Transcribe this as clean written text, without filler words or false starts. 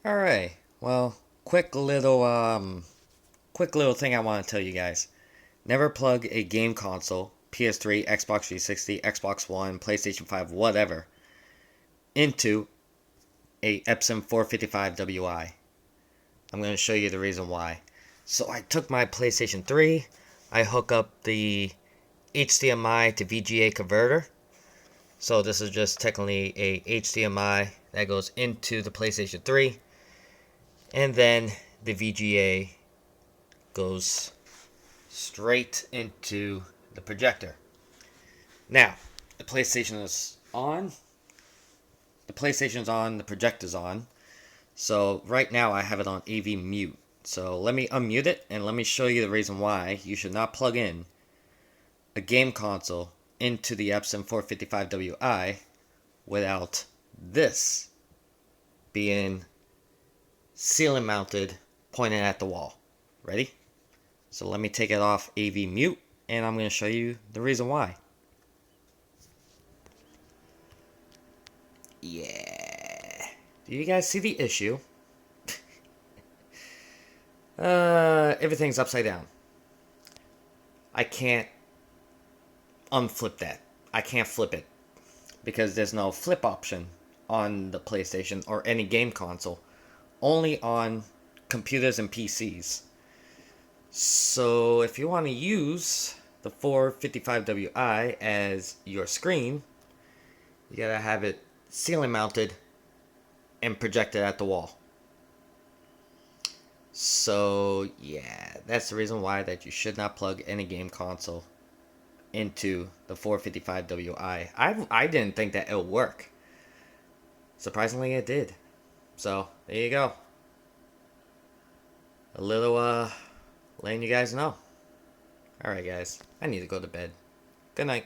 Alright, well, quick little thing I want to tell you guys. Never plug a game console, PS3, Xbox 360, Xbox One, PlayStation 5, whatever, into a Epson 455WI. I'm going to show you the reason why. So I took my PlayStation 3, I hook up the HDMI to VGA converter. So this is just technically a HDMI that goes into the PlayStation 3, and then the VGA goes straight into the projector. Now, the PlayStation is on. The PlayStation's on, the projector's on. So right now I have it on AV mute. So let me unmute it and let me show you the reason why you should not plug in a game console into the Epson 455WI without this being ceiling mounted, pointing at the wall. Ready? So let me take it off AV mute and I'm going to show you the reason why. Yeah. Do you guys see the issue? Everything's upside down. I can't unflip that. I can't flip it because there's no flip option on the PlayStation or any game console. Only on computers and PCs. So if you want to use the 455WI as your screen, you gotta have it ceiling mounted and projected at the wall. So yeah, that's the reason why that you should not plug any game console into the 455WI. I didn't think that it would work. Surprisingly, it did. So there you go. A little letting you guys know. All right, guys. I need to go to bed. Good night.